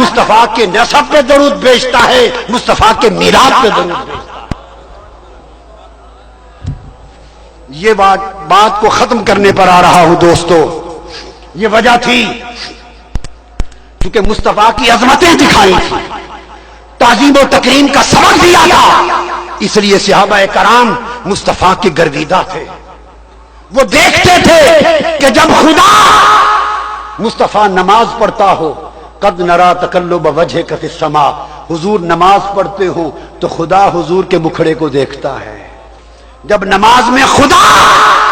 مصطفیٰ کے نسب پہ درود بھیجتا ہے، مصطفیٰ کے میلاد پہ درود بھیجتا ہے۔ یہ بات کو ختم کرنے پر آ رہا ہوں دوستو، یہ وجہ تھی کیونکہ مصطفیٰ کی عظمتیں دکھائی تھی، تعظیم و تکریم کا سبق دیا تھا، اس لیے صحابہ کرام مصطفیٰ کے گرویدہ تھے۔ وہ دیکھتے تھے کہ جب خدا مصطفیٰ نماز پڑھتا ہو، قد نرا تقلب وجہک فی السماء، حضور نماز پڑھتے ہو تو خدا حضور کے مکھڑے کو دیکھتا ہے۔ جب نماز میں خدا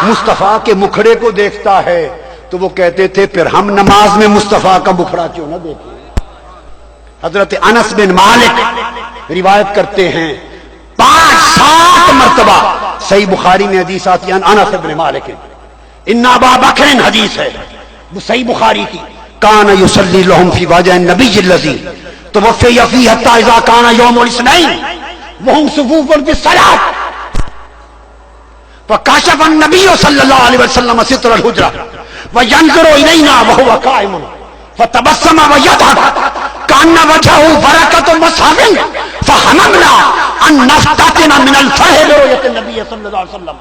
مصطفیٰ کے مکھڑے کو دیکھتا ہے تو وہ کہتے تھے پھر ہم نماز میں مصطفیٰ کا مکھڑا کیوں نہ دیکھیں۔ حضرت انس بن مالک روایت کرتے ہیں 5-7 مرتبہ صحیح بخاری میں حدیث آتی ہے، انس بن مالک ان ابا بکر، حدیث ہے صحیح بخاری کی، کان یصلی لهم فی وجه النبی الذی توفی فیہ حتی اذا کان یوم الاثنین وهم صفوف بالصلاۃ فکشف النبی صلی اللہ علیہ وسلم ستر الحجرہ وینظر الینا وهو قائم فتبسم ویضحک کان وجهه برکۃ مصحف فحممنا ان نفتتن من الفرح برؤیت النبی صلی اللہ علیہ وسلم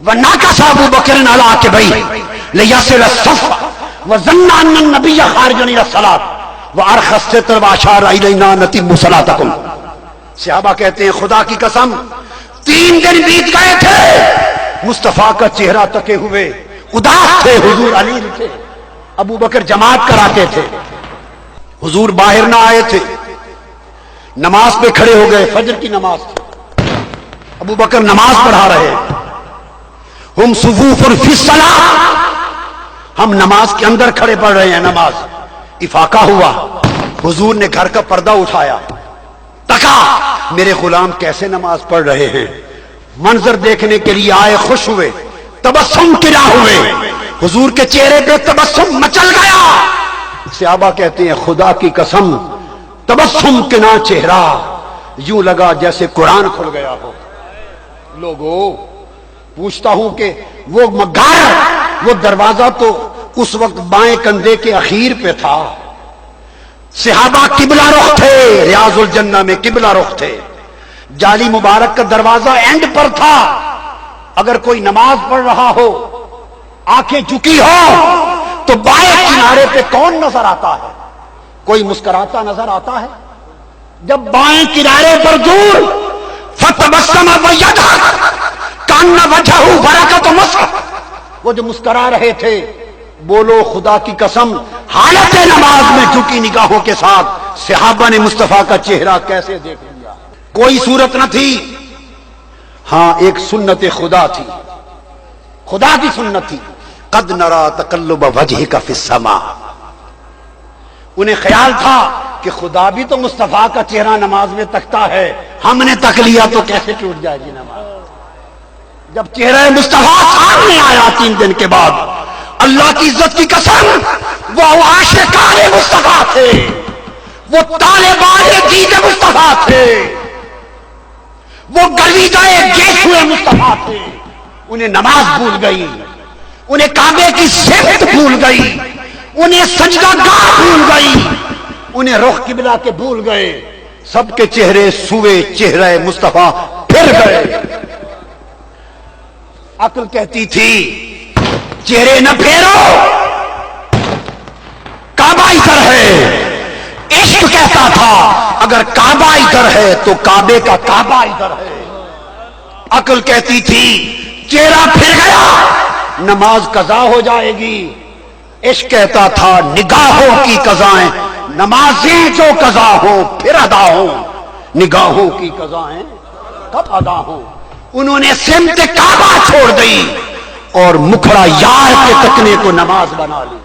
وناکس ابو بکر علی عقبیہ لیصل الصف وظن ان النبی خارج الی الصلاۃ وارخى الستر واشار الینا نتم صلاتکم۔ صحابہ کہتے ہیں خدا کی قسم 3 دن بیت گئے تھے، مصطفیٰ کا چہرہ تکے ہوئے اداس تھے، حضور علی تھے، ابو بکر جماعت کراتے تھے، حضور باہر نہ آئے تھے، نماز پہ کھڑے ہو گئے، فجر کی نماز تھی، ابو بکر نماز پڑھا رہے، ہم صفوف فی الصلاۃ، ہم نماز کے اندر کھڑے پڑھ رہے ہیں، نماز افاقہ ہوا، حضور نے گھر کا پردہ اٹھایا، تکا میرے غلام کیسے نماز پڑھ رہے ہیں، منظر دیکھنے کے لیے آئے، خوش ہوئے، تبسم کیا ہوئے، حضور کے چہرے پہ تبسم مچل گیا۔ صحابہ کہتے ہیں خدا کی قسم تبسم کنا چہرہ یوں لگا جیسے قرآن کھل گیا ہو۔ لوگوں پوچھتا ہوں کہ وہ گھر، وہ دروازہ تو اس وقت بائیں کندھے کے اخیر پہ تھا، صحابہ قبلہ رخ تھے، ریاض الجنہ میں قبلہ رخ تھے، جالی مبارک کا دروازہ اینڈ پر تھا، اگر کوئی نماز پڑھ رہا ہو آنکھیں جھکی ہو تو بائیں کنارے پہ کون نظر آتا ہے؟ کوئی مسکراتا نظر آتا ہے؟ جب بائیں کنارے پر دور فتبسم ویضحک کان وجہہ برکۃ مصحف، وہ جو مسکرا رہے تھے، بولو خدا کی قسم حالت نماز میں جھکی نگاہوں کے ساتھ صحابہ نے مصطفیٰ کا چہرہ کیسے دیکھ لیا؟ کوئی صورت نہ تھی، ہاں ایک سنت خدا تھی، خدا کی سنت تھی، قد نرا تقلب وجہک فی السماء۔ انہیں خیال تھا کہ خدا بھی تو مصطفیٰ کا چہرہ نماز میں تکتا ہے، ہم نے تک لیا تو کیسے ٹوٹ جائے گی نماز؟ جب چہرہ مصطفیٰ سامنے آیا 3 دن کے بعد، اللہ کی عزت کی قسم وہ عاشقان مصطفیٰ تھے، وہ طالبان دین مصطفیٰ تھے، وہ گرویدہ گیسوئے مصطفیٰ تھے، انہیں نماز بھول گئی، انہیں کعبے کی سمت بھول گئی، انہیں سجدہ گاہ بھول گئی، انہیں رخ قبلہ کے بھول گئے، سب کے چہرے سوئے چہرہ مصطفیٰ پھر گئے۔ عقل کہتی تھی چہرے نہ پھیرو، کعبہ ادھر ہے، عشق کہتا تھا اگر کعبہ ادھر ہے تو کعبے کا کعبہ ادھر ہے۔ عقل کہتی تھی چہرہ پھر گیا نماز قضا ہو جائے گی، عشق کہتا تھا نگاہوں کی قضائیں، نمازیں جو قضا ہوں پھر ادا ہوں، نگاہوں کی قضائیں کب ادا ہوں۔ انہوں نے سمت کعبہ چھوڑ دی اور مکھڑا یار کے تکنے کو نماز بنا لی۔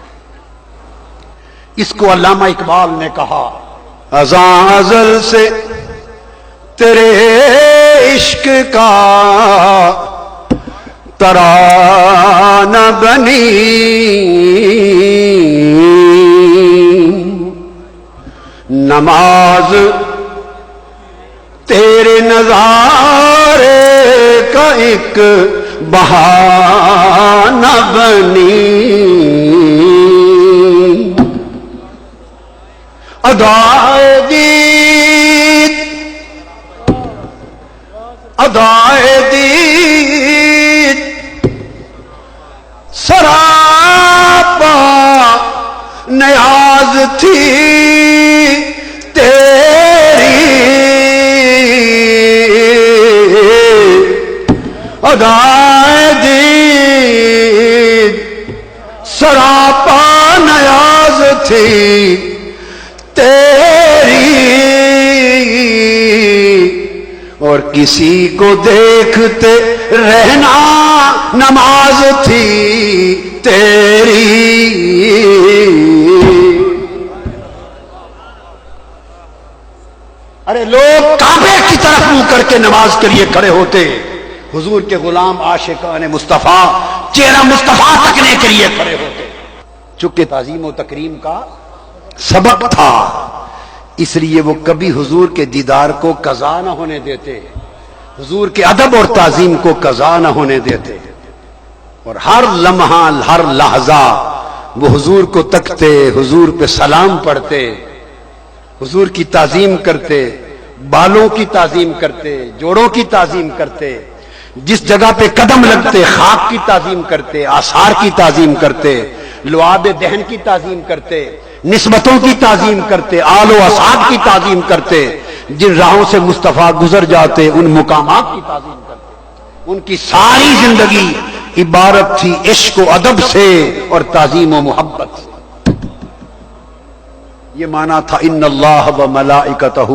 اس کو علامہ اقبال نے کہا ازاں ازل سے تیرے عشق کا ترانہ بنی، نماز تیرے نظارے کا ایک بہانہ بنی، ادائے دید ادائے دید سراپا نیاز تھی تیری ادائے دید سراپا نیاز تھی تیری اور کسی کو دیکھتے رہنا نماز تھی تیری. ارے لوگ کعبے کی طرف منہ کر کے نماز کے لیے کھڑے ہوتے، حضور کے غلام عاشقان مصطفیٰ چہرہ مصطفیٰ تکنے کے لیے کھڑے ہوتے. چونکہ تعظیم و تکریم کا سبق تھا، اس لیے وہ کبھی حضور کے دیدار کو قضا نہ ہونے دیتے، حضور کے ادب اور تعظیم کو قضا نہ ہونے دیتے، اور ہر لمحہ ہر لحظہ وہ حضور کو تکتے، حضور پہ سلام پڑھتے، حضور کی تعظیم کرتے، بالوں کی تعظیم کرتے، جوڑوں کی تعظیم کرتے، جس جگہ پہ قدم لگتے خاک کی تعظیم کرتے، آثار کی تعظیم کرتے، لعاب دہن کی تعظیم کرتے، نسبتوں کی تعظیم کرتے، آل و اصحاب کی تعظیم کرتے، جن راہوں سے مصطفیٰ گزر جاتے ان مقامات کی تعظیم کرتے. ان کی ساری زندگی عبارت تھی عشق و ادب سے اور تعظیم و محبت سے. یہ معنی تھا ان اللہ و ملائکتہ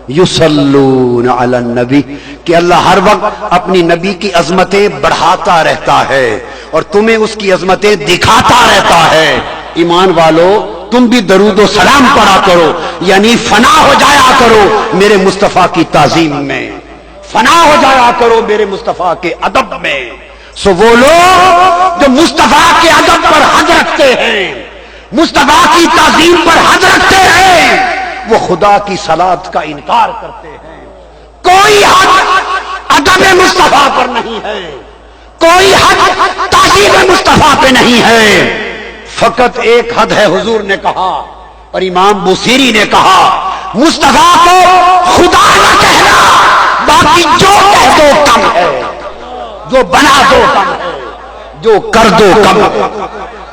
یصلون علی النبی، کہ اللہ ہر وقت اپنی نبی کی عظمتیں بڑھاتا رہتا ہے اور تمہیں اس کی عظمتیں دکھاتا رہتا ہے. ایمان والو تم بھی درود و سلام پڑھا کرو، یعنی فنا ہو جایا کرو میرے مصطفیٰ کی تعظیم میں، فنا ہو جایا کرو میرے مصطفیٰ کے ادب میں. سو وہ لوگ جو مصطفیٰ کے ادب پر حد رکھتے ہیں، مصطفیٰ کی تعظیم پر حد رکھتے ہیں، وہ خدا کی صلاۃ کا انکار کرتے ہیں. کوئی حد ادب مصطفیٰ پر نہیں ہے، کوئی حد تعظیم مصطفیٰ پہ نہیں ہے. فقط ایک حد ہے، حضور نے کہا اور امام بوصیری نے کہا مصطفیٰ کو خدا نہ کہنا، باقی جو کہہ دو کم ہے، جو بنا دو کم ہے، جو کر دو کم ہے.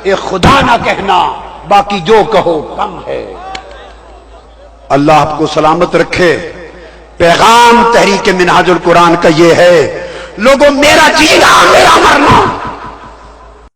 ایک خدا نہ کہنا، باقی جو کہو کم ہے. اللہ آپ کو سلامت رکھے. پیغام تحریک منہاج القرآن کا یہ ہے، لوگوں میرا جینا میرا مرنا